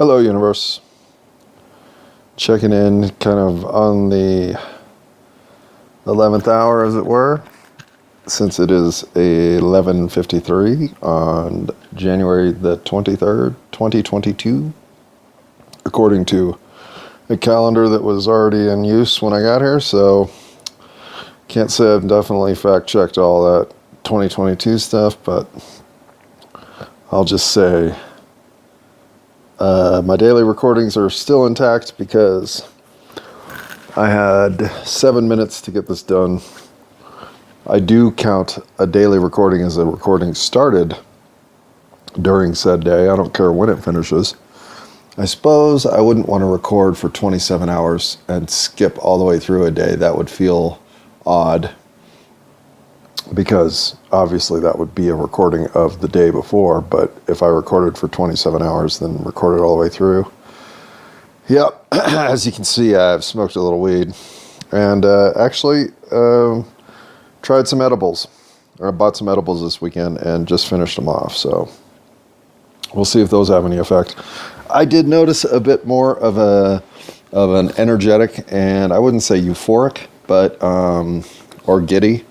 Hello, universe. Checking in kind of on the 11th hour, as it were, since it is 11:53 on January the 23rd, 2022, according to a calendar that was already in use when I got here, so can't say I've definitely fact-checked all that 2022 stuff, but I'll just say my daily recordings are still intact because I had 7 minutes to get this done. I do count a daily recording as a recording started during said day. I don't care when it finishes. I suppose I wouldn't want to record for 27 hours and skip all the way through a day. That would feel odd, because obviously that would be a recording of the day before, but if I recorded for 27 hours, then recorded all the way through. Yep, as you can see, I've smoked a little weed, and actually tried some edibles, or I bought some edibles this weekend and just finished them off, so we'll see if those have any effect. I did notice a bit more of an energetic, and I wouldn't say euphoric, but or giddy,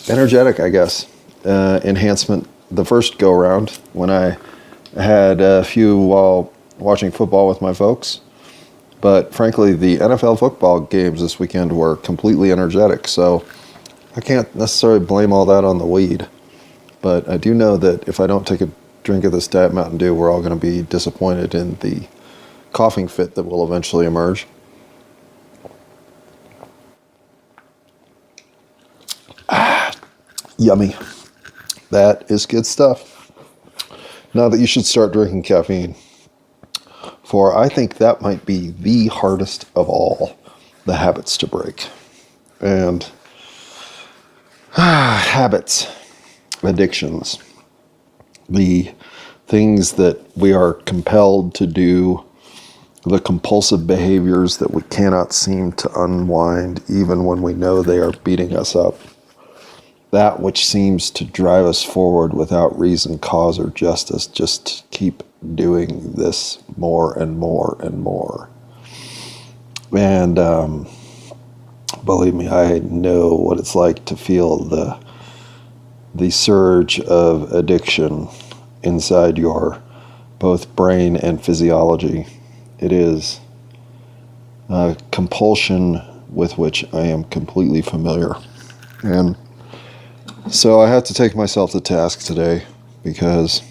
energetic, I guess, enhancement the first go around when I had a few while watching football with my folks. But frankly, the NFL football games this weekend were completely energetic, so I can't necessarily blame all that on the weed. But I do know that if I don't take a drink of this Diet Mountain Dew, we're all going to be disappointed in the coughing fit that will eventually emerge. Yummy. That is good stuff. Now that you should start drinking caffeine, for I think that might be the hardest of all the habits to break. And habits, addictions, the things that we are compelled to do, the compulsive behaviors that we cannot seem to unwind even when we know they are beating us up. That which seems to drive us forward without reason, cause, or justice, just keep doing this more and more and more. And believe me, I know what it's like to feel the surge of addiction inside your both brain and physiology. It is a compulsion with which I am completely familiar. And so I have to take myself to task today because,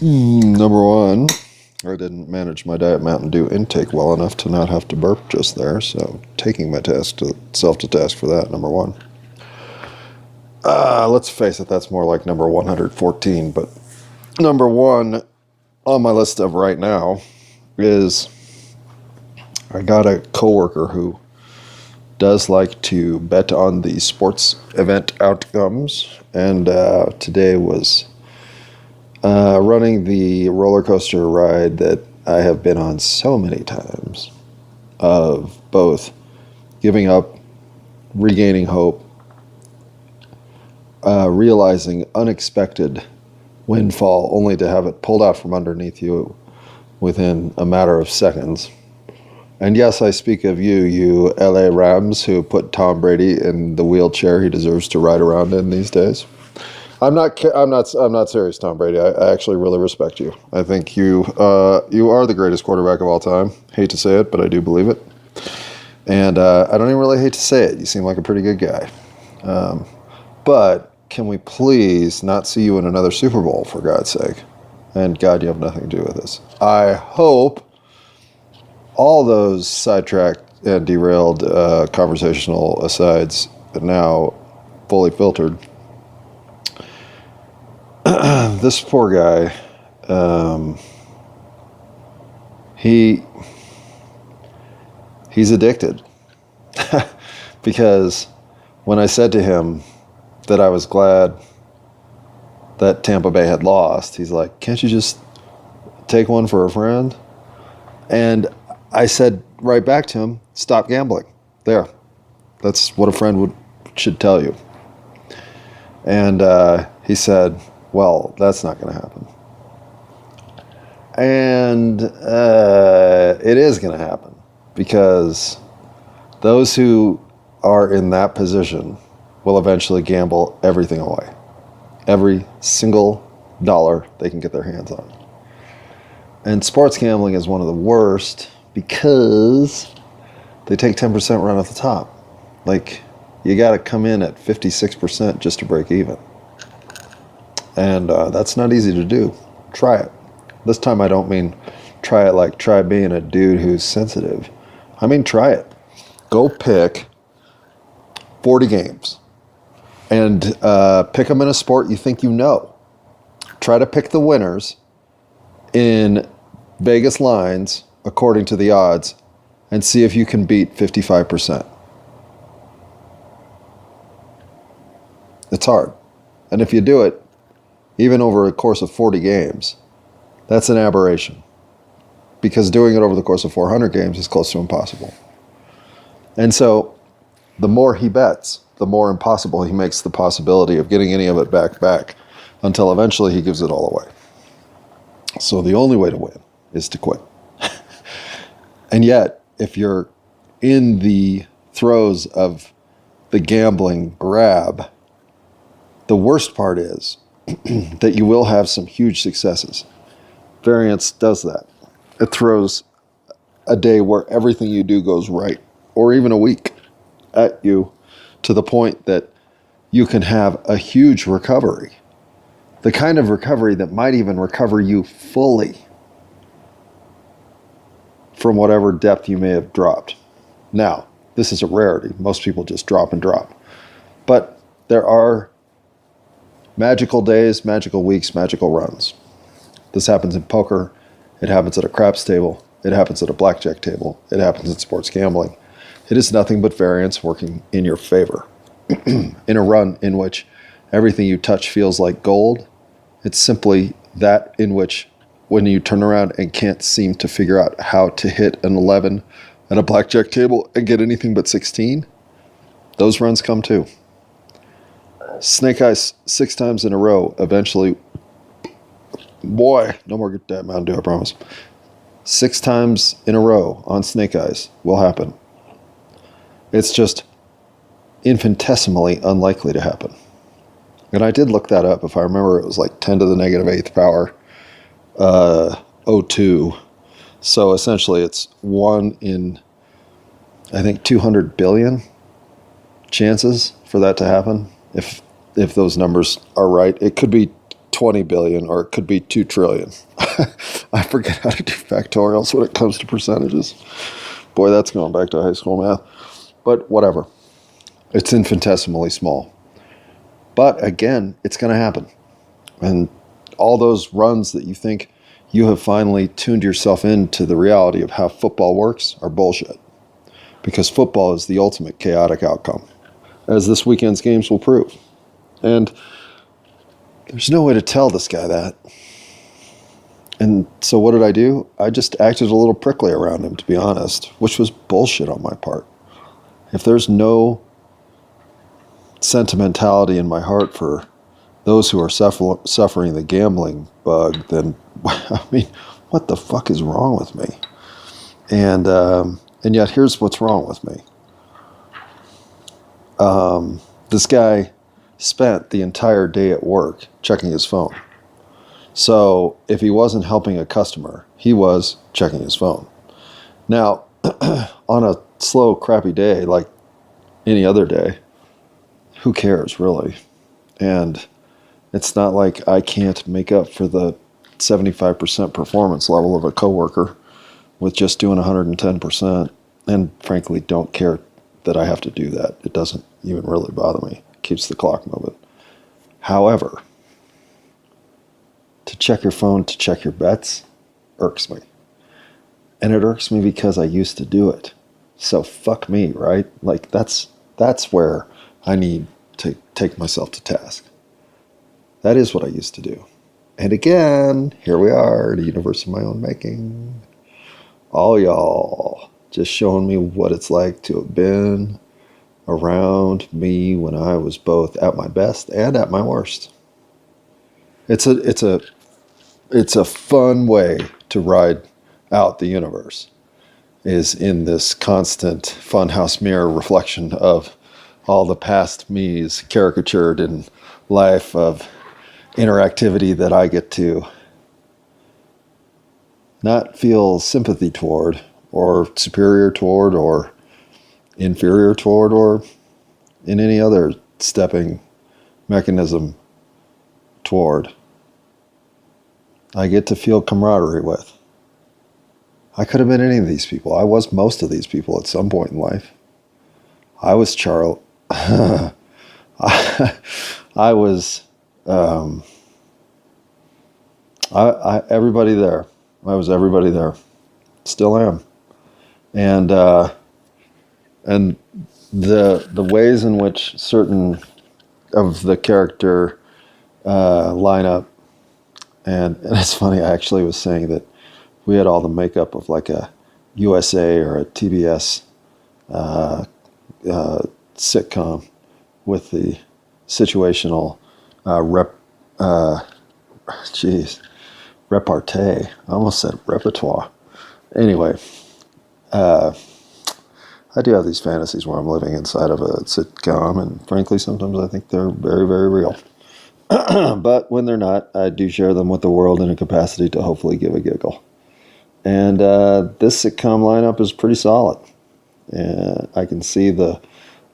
number one, I didn't manage my Diet Mountain Dew intake well enough to not have to burp just there, so taking myself to task for that, number one. Let's face it, that's more like number 114, but number one on my list of right now is I got a coworker who does like to bet on the sports event outcomes, and today was running the roller coaster ride that I have been on so many times, of both giving up, regaining hope, realizing unexpected windfall only to have it pulled out from underneath you within a matter of seconds. And yes, I speak of you LA Rams, who put Tom Brady in the wheelchair he deserves to ride around in these days. I'm not serious, Tom Brady. I actually really respect you. I think you are the greatest quarterback of all time. Hate to say it, but I do believe it. And I don't even really hate to say it. You seem like a pretty good guy. But can we please not see you in another Super Bowl, for God's sake? And God, you have nothing to do with this. I hope all those sidetracked and derailed conversational asides are now fully filtered. This poor guy, he's addicted. Because when I said to him that I was glad that Tampa Bay had lost, he's like, can't you just take one for a friend? And I said right back to him, stop gambling. There. That's what a friend should tell you. And he said, well, that's not going to happen. And it is going to happen because those who are in that position will eventually gamble everything away. Every single dollar they can get their hands on. And sports gambling is one of the worst because they take 10% right off the top. Like, you got to come in at 56% just to break even. And that's not easy to do. Try it. This time I don't mean try it like try being a dude who's sensitive. I mean try it. Go pick 40 games and pick them in a sport you think you know. Try to pick the winners in Vegas lines according to the odds and see if you can beat 55%. It's hard. And if you do it, even over a course of 40 games, that's an aberration. Because doing it over the course of 400 games is close to impossible. And so, the more he bets, the more impossible he makes the possibility of getting any of it back, until eventually he gives it all away. So the only way to win is to quit. And yet, if you're in the throes of the gambling grab, the worst part is that you will have some huge successes. Variance does that. It throws a day where everything you do goes right, or even a week at you, to the point that you can have a huge recovery. The kind of recovery that might even recover you fully from whatever depth you may have dropped. Now, this is a rarity. Most people just drop and drop. But there are magical days, magical weeks, magical runs. This happens in poker. It happens at a craps table. It happens at a blackjack table. It happens in sports gambling. It is nothing but variance working in your favor. In a run in which everything you touch feels like gold, it's simply that in which when you turn around and can't seem to figure out how to hit an 11 at a blackjack table and get anything but 16, those runs come too. Snake Eyes 6 times in a row, eventually, boy, no more get that Mountain Dew, I promise. 6 times in a row on Snake Eyes will happen. It's just infinitesimally unlikely to happen. And I did look that up. If I remember, it was like 10 to the negative 8th power, 02. So essentially it's 1 in, I think, 200 billion chances for that to happen. If those numbers are right, it could be 20 billion or it could be 2 trillion. I forget how to do factorials when it comes to percentages. Boy, that's going back to high school math. But whatever. It's infinitesimally small. But again, it's going to happen. And all those runs that you think you have finally tuned yourself into the reality of how football works are bullshit. Because football is the ultimate chaotic outcome, as this weekend's games will prove. And there's no way to tell this guy that. And so what did I do? I just acted a little prickly around him, to be honest, which was bullshit on my part. If there's no sentimentality in my heart for those who are suffering the gambling bug, then, I mean, what the fuck is wrong with me? And yet here's what's wrong with me. This guy spent the entire day at work checking his phone. So if he wasn't helping a customer, he was checking his phone. Now, on a slow, crappy day like any other day, who cares, really? And it's not like I can't make up for the 75% performance level of a coworker with just doing 110%, and frankly don't care that I have to do that. It doesn't even really bother me. It keeps the clock moving. However, to check your phone, to check your bets, irks me. And it irks me because I used to do it. So fuck me, right? Like that's where I need to take myself to task. That is what I used to do. And again, here we are, the universe of my own making. All y'all just showing me what it's like to have been around me when I was both at my best and at my worst. It's a fun way to ride out the universe, is in this constant funhouse mirror reflection of all the past me's caricatured in life of interactivity that I get to not feel sympathy toward, or superior toward, or inferior toward, or in any other stepping mechanism toward. I get to feel camaraderie with. I could have been any of these people. I was most of these people at some point in life. I was Charles. I was everybody there. I was everybody there. Still am. And the ways in which certain of the character line up, and it's funny, I actually was saying that we had all the makeup of like a USA or a TBS sitcom with the situational repartee. I almost said repertoire. Anyway, I do have these fantasies where I'm living inside of a sitcom, and frankly, sometimes I think they're very, very real. But when they're not, I do share them with the world in a capacity to hopefully give a giggle. And this sitcom lineup is pretty solid. I can see the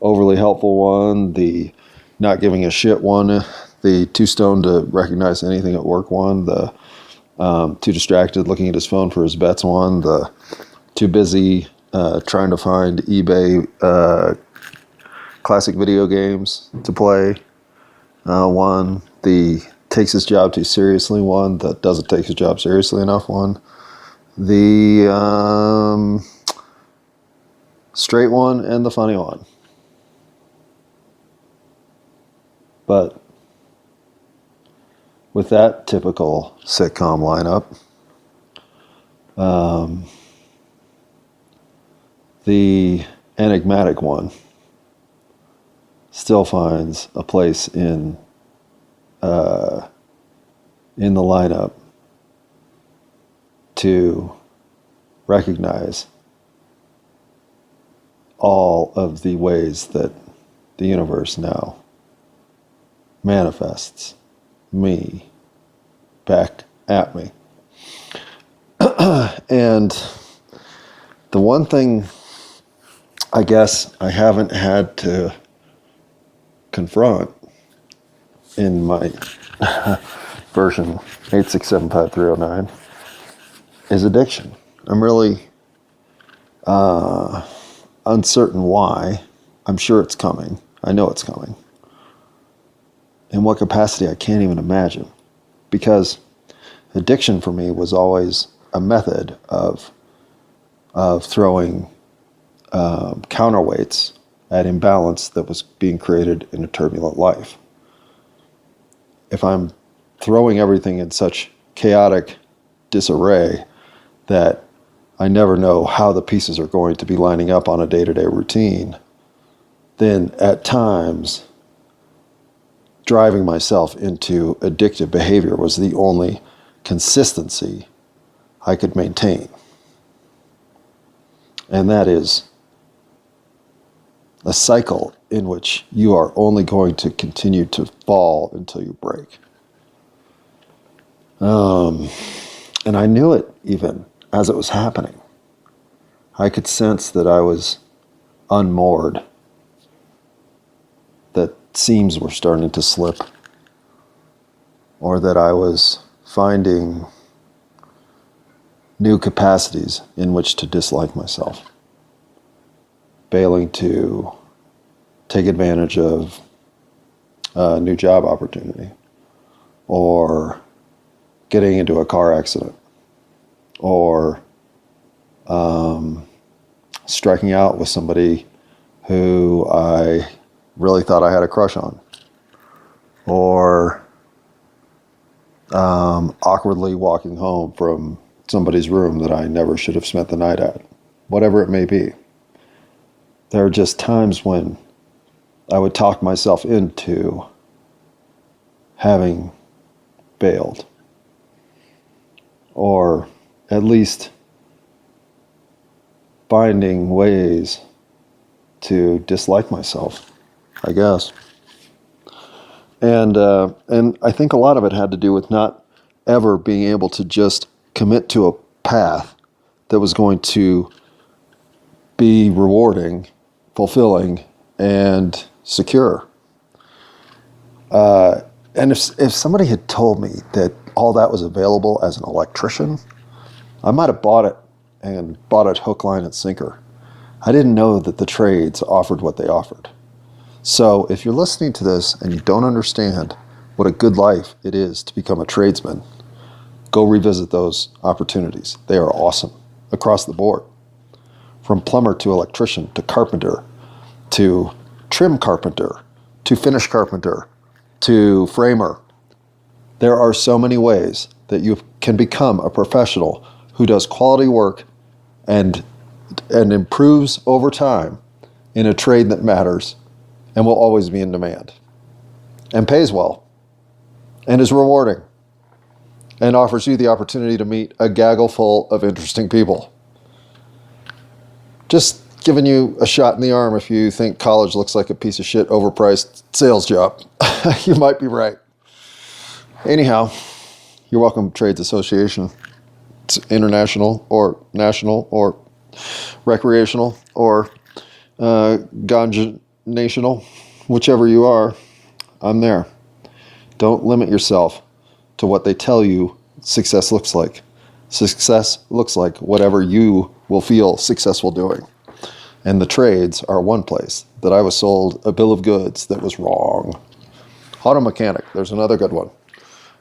overly helpful one, the not giving a shit one, the too stoned to recognize anything at work one, the too distracted looking at his phone for his bets one, the too busy trying to find eBay classic video games to play one, the takes his job too seriously one, the doesn't take his job seriously enough one, the straight one, and the funny one. But with that typical sitcom lineup, the enigmatic one still finds a place in the lineup to recognize all of the ways that the universe now manifests me back at me. And the one thing I guess I haven't had to confront in my version 8675309 is addiction. I'm really uncertain why. I'm sure it's coming. I know it's coming. In what capacity, I can't even imagine. Because addiction for me was always a method of throwing counterweights at imbalance that was being created in a turbulent life. If I'm throwing everything in such chaotic disarray that I never know how the pieces are going to be lining up on a day-to-day routine, then at times driving myself into addictive behavior was the only consistency I could maintain. And that is a cycle in which you are only going to continue to fall until you break. And I knew it even as it was happening. I could sense that I was unmoored, that seams were starting to slip, or that I was finding new capacities in which to dislike myself, failing to take advantage of a new job opportunity, or getting into a car accident, or striking out with somebody who I really thought I had a crush on, or awkwardly walking home from somebody's room that I never should have spent the night at, whatever it may be. There are just times when I would talk myself into having failed, or at least finding ways to dislike myself, I guess. And I think a lot of it had to do with not ever being able to just commit to a path that was going to be rewarding, fulfilling, and secure. And if somebody had told me that all that was available as an electrician, I might have bought it and bought it hook, line, and sinker. I didn't know that the trades offered what they offered. So if you're listening to this and you don't understand what a good life it is to become a tradesman, go revisit those opportunities. They are awesome across the board. From plumber to electrician to carpenter to trim carpenter to finish carpenter to framer. There are so many ways that you can become a professional who does quality work and improves over time in a trade that matters and will always be in demand and pays well and is rewarding and offers you the opportunity to meet a gaggle full of interesting people. Just giving you a shot in the arm if you think college looks like a piece of shit, overpriced sales job. You might be right. Anyhow, you're welcome, Trades Association. It's international or national or recreational or ganja national, whichever you are, I'm there. Don't limit yourself to what they tell you success looks like. Success looks like whatever you will feel successful doing. And the trades are one place that I was sold a bill of goods that was wrong. Auto mechanic, there's another good one.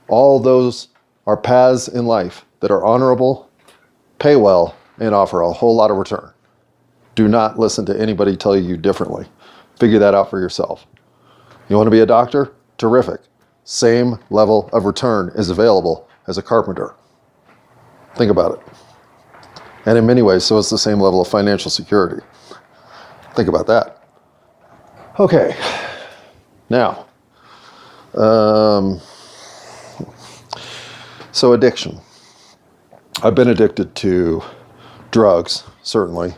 All those are paths in life that are honorable, pay well, and offer a whole lot of return. Do not listen to anybody tell you differently. Figure that out for yourself. You want to be a doctor? Terrific. Same level of return is available as a carpenter. Think about it. And in many ways, so is the same level of financial security. Think about that. Okay. Now, so addiction. I've been addicted to drugs, certainly.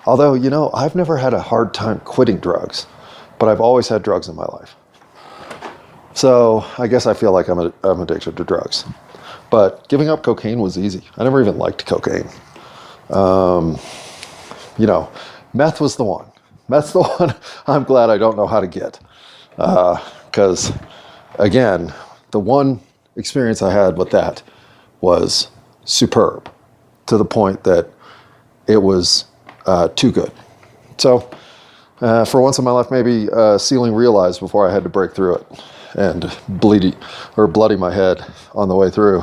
Although, I've never had a hard time quitting drugs, but I've always had drugs in my life. So I guess I feel like I'm addicted to drugs. But giving up cocaine was easy. I never even liked cocaine. Meth was the one. Meth's the one I'm glad I don't know how to get. Because, again, the one experience I had with that was superb, to the point that it was too good. So, for once in my life, maybe ceiling realized before I had to break through it and bloody my head on the way through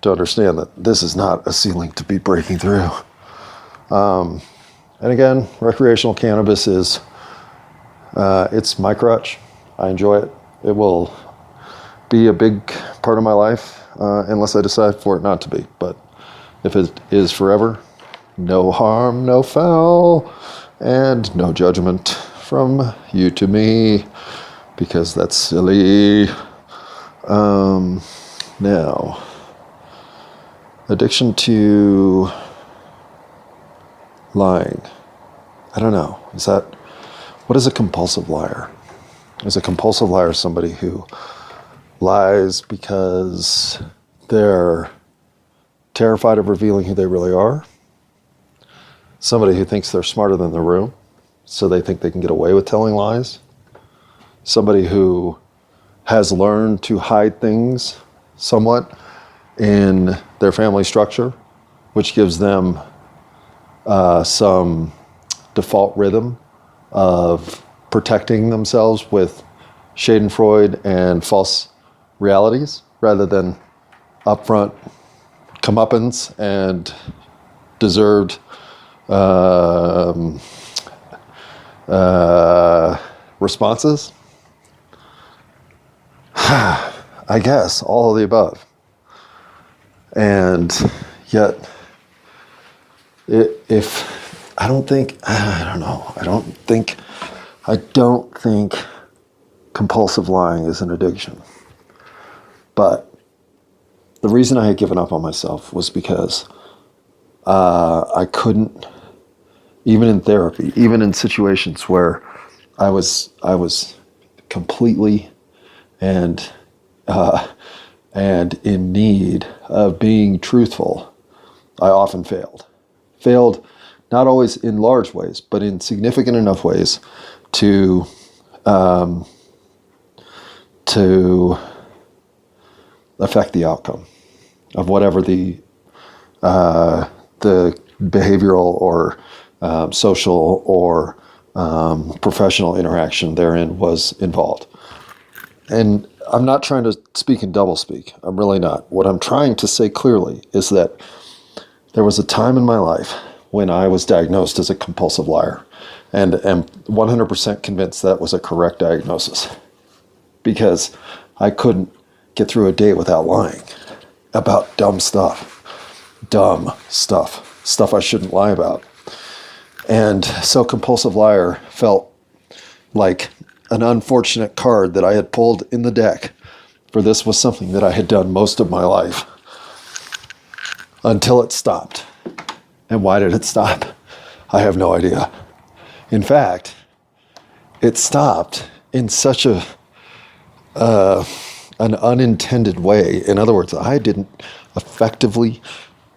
to understand that this is not a ceiling to be breaking through. And again, recreational cannabis is, it's my crutch. I enjoy it. It will be a big part of my life unless I decide for it not to be. But if it is forever, no harm, no foul, and no judgment from you to me, because that's silly. Now, addiction to lying. I don't know. What is a compulsive liar? Is a compulsive liar somebody who lies because they're terrified of revealing who they really are? Somebody who thinks they're smarter than the room, so they think they can get away with telling lies? Somebody who has learned to hide things somewhat in their family structure, which gives them some default rhythm of protecting themselves with schadenfreude and false realities, rather than upfront comeuppance and deserved responses. I guess all of the above. And yet, I don't think compulsive lying is an addiction. But the reason I had given up on myself was because I couldn't, even in therapy, even in situations where I was completely and in need of being truthful, I often failed. Failed not always in large ways, but in significant enough ways to affect the outcome of whatever the behavioral or social or professional interaction therein was involved. And I'm not trying to speak in doublespeak. I'm really not. What I'm trying to say clearly is that there was a time in my life when I was diagnosed as a compulsive liar, and am 100% convinced that was a correct diagnosis, because I couldn't get through a day without lying about dumb stuff I shouldn't lie about. And so compulsive liar felt like an unfortunate card that I had pulled in the deck, for this was something that I had done most of my life until it stopped. And why did it stop? I have no idea. In fact, it stopped in such an unintended way. In other words, I didn't effectively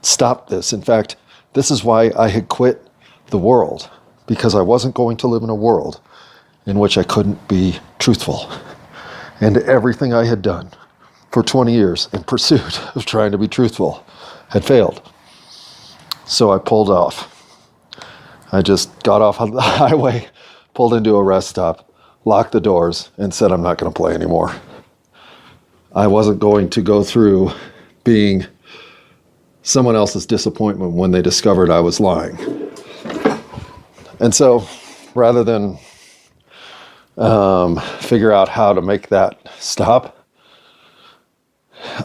stop this. In fact, this is why I had quit the world, because I wasn't going to live in a world in which I couldn't be truthful. And everything I had done for 20 years in pursuit of trying to be truthful had failed. So I pulled off. I just got off on the highway, pulled into a rest stop, locked the doors, and said, I'm not going to play anymore. I wasn't going to go through being someone else's disappointment when they discovered I was lying. And so, rather than figure out how to make that stop,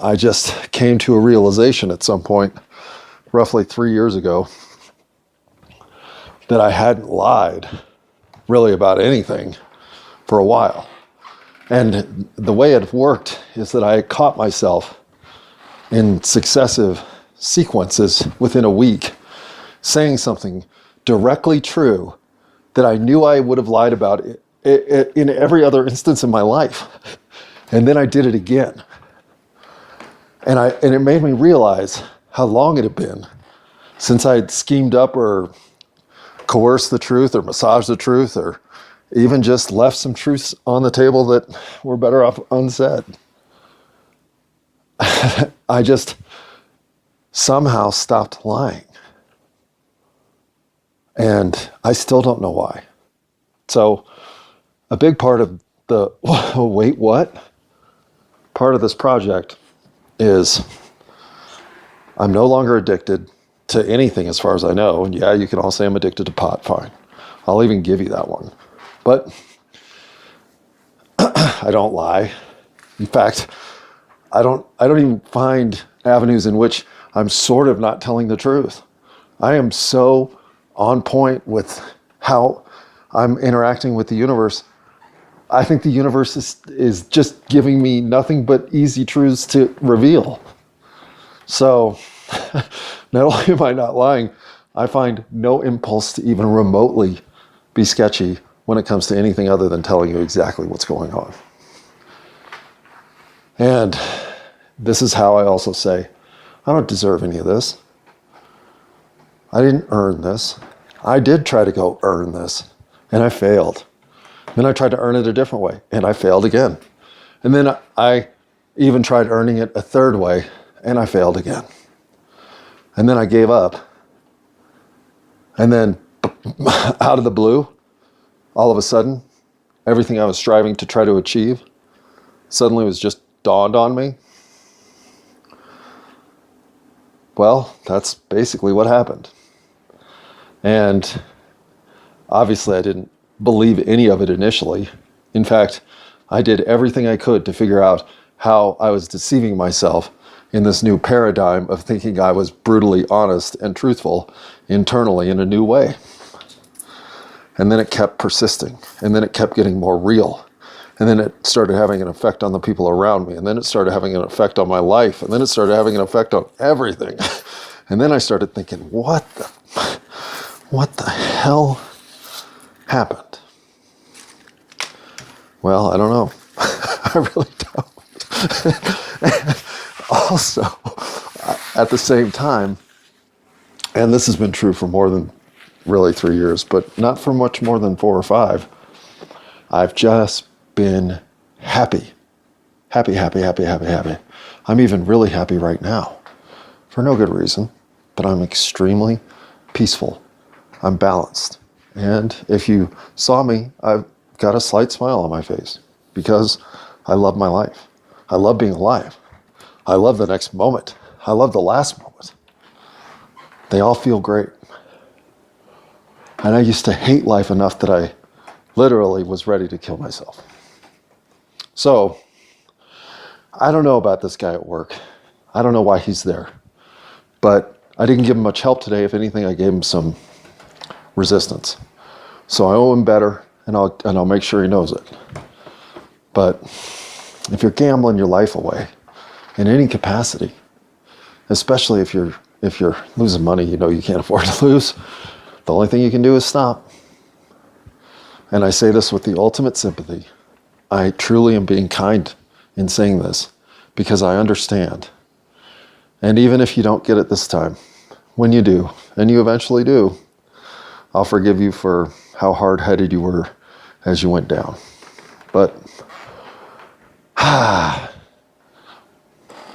I just came to a realization at some point, roughly 3 years ago, that I hadn't lied really about anything for a while. And the way it worked is that I caught myself in successive sequences within a week saying something directly true that I knew I would have lied about in every other instance in my life. And then I did it again. And it made me realize how long it had been since I'd schemed up or coerced the truth or massaged the truth or even just left some truths on the table that were better off unsaid. I just somehow stopped lying. And I still don't know why. So a big part of the Wate.Wut part of this project is I'm no longer addicted to anything as far as I know. And yeah, you can all say I'm addicted to pot, fine. I'll even give you that one. But I don't lie. In fact, I don't even find avenues in which I'm sort of not telling the truth. I am so on point with how I'm interacting with the universe. I think the universe is just giving me nothing but easy truths to reveal. So not only am I not lying, I find no impulse to even remotely be sketchy when it comes to anything other than telling you exactly what's going on. And this is how I also say, I don't deserve any of this. I didn't earn this. I did try to go earn this, and I failed. Then I tried to earn it a different way, and I failed again. And then I even tried earning it a third way, and I failed again. And then I gave up. And then out of the blue, all of a sudden, everything I was striving to try to achieve suddenly was just dawned on me. Well, that's basically what happened. And obviously I didn't believe any of it initially. In fact, I did everything I could to figure out how I was deceiving myself in this new paradigm of thinking I was brutally honest and truthful internally in a new way. And then it kept persisting, and then it kept getting more real. And then it started having an effect on the people around me, and then it started having an effect on my life, and then it started having an effect on everything. And then I started thinking, what the hell happened? Well, I don't know. I really don't. Also, at the same time, and this has been true for more than really 3 years, but not for much more than 4 or 5, I've just been happy. Happy. I'm even really happy right now. For no good reason, but I'm extremely peaceful. I'm balanced. And if you saw me, I've got a slight smile on my face because I love my life. I love being alive. I love the next moment. I love the last moment. They all feel great. And I used to hate life enough that I literally was ready to kill myself. So, I don't know about this guy at work. I don't know why he's there. But I didn't give him much help today. If anything, I gave him some resistance. So I owe him better, and I'll make sure he knows it. But if you're gambling your life away in any capacity, especially if you're losing money you know you can't afford to lose, the only thing you can do is stop. And I say this with the ultimate sympathy. I truly am being kind in saying this because I understand. And even if you don't get it this time, when you do, and you eventually do, I'll forgive you for how hard-headed you were as you went down. But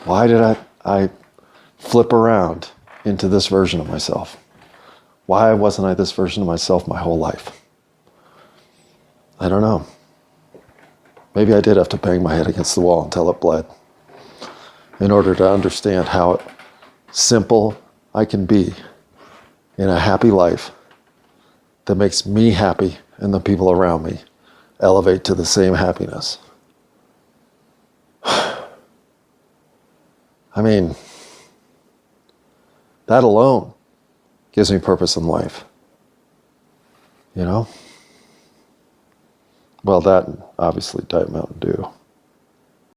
why did I flip around into this version of myself? Why wasn't I this version of myself my whole life? I don't know. Maybe I did have to bang my head against the wall until it bled in order to understand how simple I can be in a happy life that makes me happy and the people around me elevate to the same happiness. I mean, that alone gives me purpose in life. You know? Well, that and obviously Diet Mountain Dew.